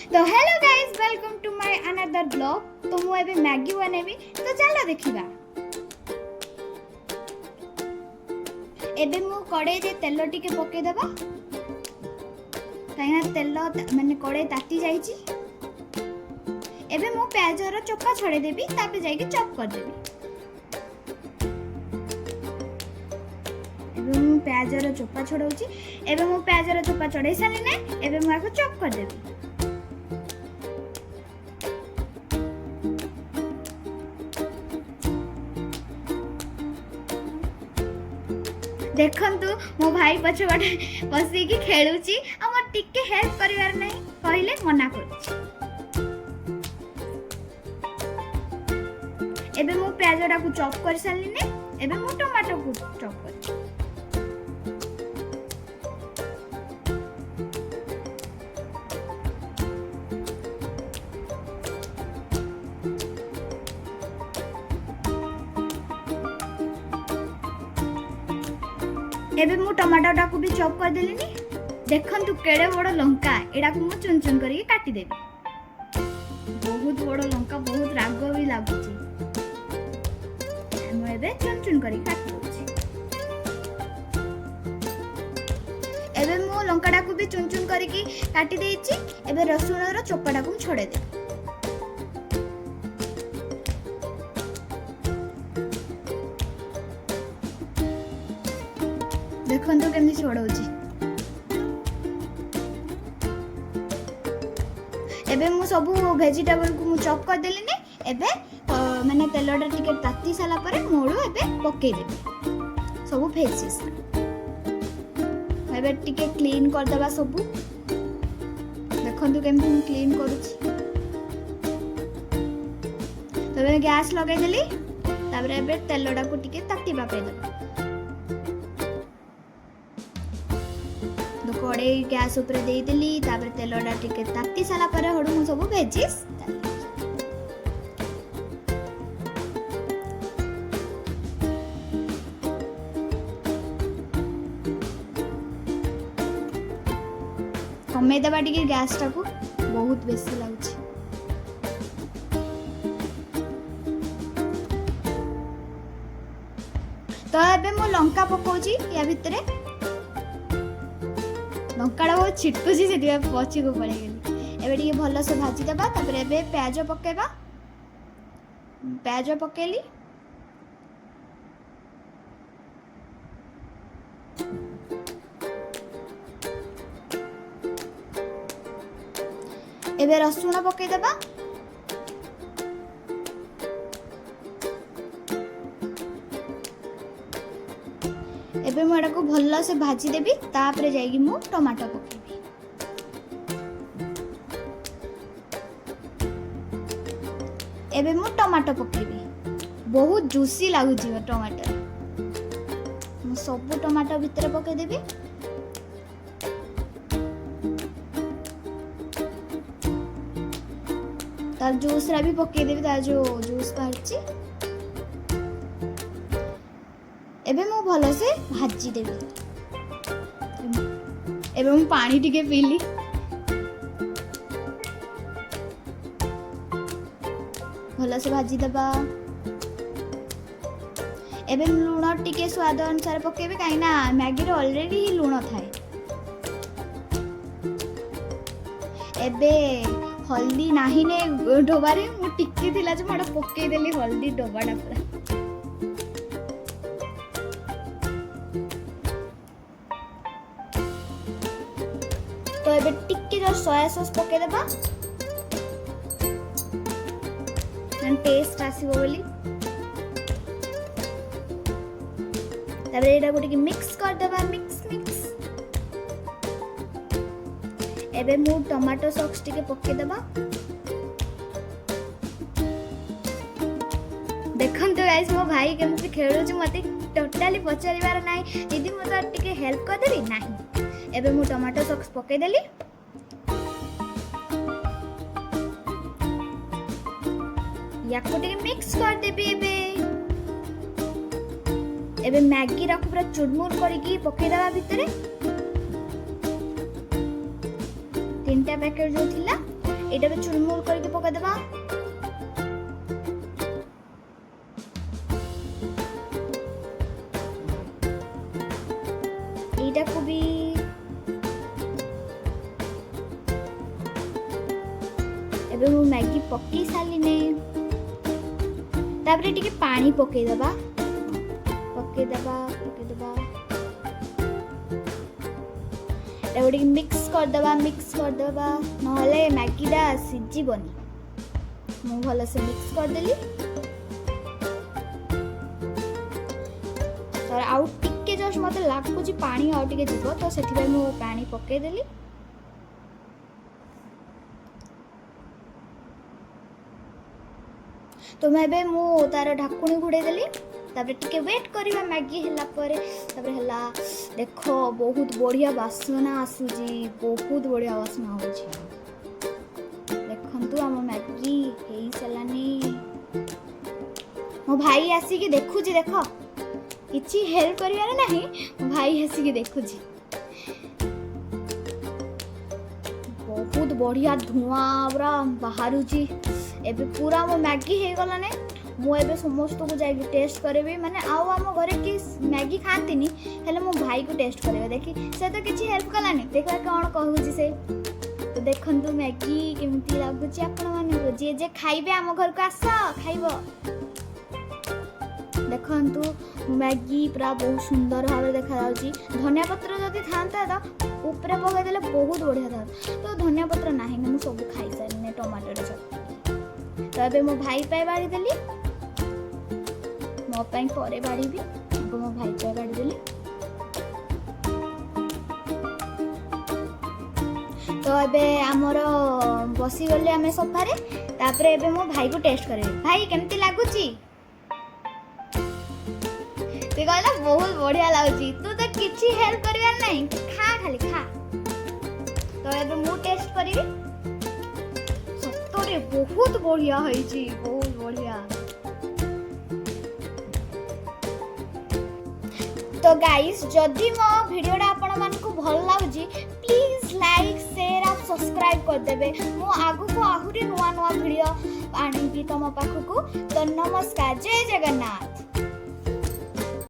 तो hello guys, welcome to my another blog. तो मु एबे मैगी बनेबी, तो चलो देखिबा। एबे मु कड़े जे तेल टिके पके देबा, काइना तेल माने कड़े ताती जाईची। एबे मु प्याज रो चोपा छड़े देबी, तापे जाईके चॉप कर देबी। एबे मु प्याज रो चोपा छड़ौची। एबे मु प्याज रो चोपा छड़े साली ने, एबे मु आको चॉप कर देबी। देखंतु मो भाई पछवाटे बसी की खेलुची, हमर टिके हेल्प करिवार नै कहले मना करूची। एबे मु प्याजडा को चॉप कर साली ने, एबे मु टमाटो को चॉप कर। एबे मु टमाटोटा को भी चॉप कर देली नी। देखंतु केड़े बड़ लंका, एडा को मु चुन चुन करी काटी देबी। बहुत बड़ लंका, बहुत राग भी लागुची। हम एबे चुन चुन करी काटी दोची। एबे मु लंकाटा को भी चुन चुन करी की काटी देइची। एबे रसुण रो चोपाटा को छोड़े दे। देखंतु केमि छोड़ौची। एबे मु सबु वेजिटेबल को मु चॉप कर देली ने। एबे माने तेलडा टिके ताती साला परे मोळू एबे पके देबी सबु वेजिस। एबे टिके क्लीन कर देबा सबु। देखंतु केमि मु क्लीन करूची। तबे गैस लगे देली, ताबरे एबे तेलडा को टिके ताती बापे देबा। कड़े गैस ऊपर दे देली, तापर तेलडा टिके ताती साला परे हडू मु सब भेजिस। कमे देबा टिके गैस टा को, बहुत बेसी लागुची। तो एबे मु लंका पकाउची या भितरे। लंकाड़ा बहुत छिटकुची से पछी को पड़े गली। एबे टिके भल से भाजी देबा। तापर एबे प्याज पकेबा। प्याज पकेली, एबे रसुण पके देबा। एबे मु एडा को भल्ला से भाजी देबी। तापरे जाईगी मु टमाटो पकेबी। एबे मु टमाटो पकेबी। बहुत जूसी लागुची टमाटो। मु सब टमाटो भितर पके देबी। तार जूस रा भी पके देबी, तार जो जूस बाहरची। एबे मु भलो से भाजी देबी। एबे मु पानी टिके पीली। भलो से भाजी देबा। एबे लूण टिके स्वाद अनुसार पकेबे, काई ना मैगी रे ऑलरेडी लूण थाए। एबे हल्दी नाही ने डोबारे मु टिके थिला जे मडा पके देली हल्दी डोबाडा पूरा। तो एबे टिके जो सोया सॉस पके देबा, एंड टेस्ट आसीबो बोली। तबे एडा गोटे की मिक्स कर देबा। मिक्स एबे मु टमाटो सॉस टिके पके देबा। देखन तो गाइस, मो भाई केमति खेलुची मते टोटली पचारिबार नाही। दीदी मो तो टिके हेल्प कर देबी नाही। एबे मु टमाटो सॉस पके देली। याको टिके मिक्स कर देबी। एबे मैगी राखु पूरा चुरमुर करिकी पके देबा भितरे। 3टा पैकेट जो थिला एटा भी चुरमुर करके पका देबा। एटा को भी एबे मु मैगी पकी सालिने तापरे टिके पानी पके देबा एवढी मिक्स कर देबा नहले मैगी दा सिजिबनी। मु भल से मिक्स कर देली तर आउ टिके जस्ट मते लागुची पानी आउ टिके जीवो तो सेठी पे मु पानी पके देली। तो मैं बे मु तार ढाकुणी घुड़े देली तापरे टिके वेट करिबा मैगी हला परे तापरे हला देखो बहुत बढ़िया वासना आसुजी बहुत बढ़िया वासना होची। देखंतु हम मैगी हेई चलानी मो भाई आसी के देखुजी देखो किछि हेल्प करिवार नाही मो भाई आसी के देखुजी बहुत बढ़िया धुआं पूरा बाहरुची। एबे पूरा मो मैगी हे गला ने मु एबे समस्त को जाई टेस्ट करबे माने आउ हम घरे की मैगी खांतीनी हेले मो भाई को टेस्ट करबे देखि से तो किछि हेल्प कलानी देखा कोन कहूची से। तो देखंतु मैगी केमती लागुची आपण माने जे जे खाइबे हम घर को आस खाइबो। देखंतु मैगी पूरा बहुत सुंदर भाबे देखा जाउची। धनिया पत्र जदी थांता तो ऊपर पकाई देले बहुत बढ़िया था तो धनिया पत्र नाही मु सब खाई सारने टमाटर सब। तो एबे मो भाई पे बाड़ी देली मो पाई परे बाड़ी भी मो भाई पे बाड़ी देली। तो एबे हमर बसी गले हमें सोफा रे तापरे एबे मो भाई को टेस्ट करे भाई केमती लागुची ते कहला बहुत बढ़िया लागुची तू तो किछि हेल्प करबार नहीं खा खाली खा। तो एबे मु टेस्ट करिबी सत्तरे बहुत बढ़िया होईची बहुत बढ़िया। तो गाइस जदि मो वीडियोटा आपण मानकु भल लागुची प्लीज लाइक शेयर और सब्सक्राइब कर देबे। मो आगु को आहुरी नुवा नुवा वीडियो आनिबी तम पाखकु। तो नमस्कार जय जगन्नाथ।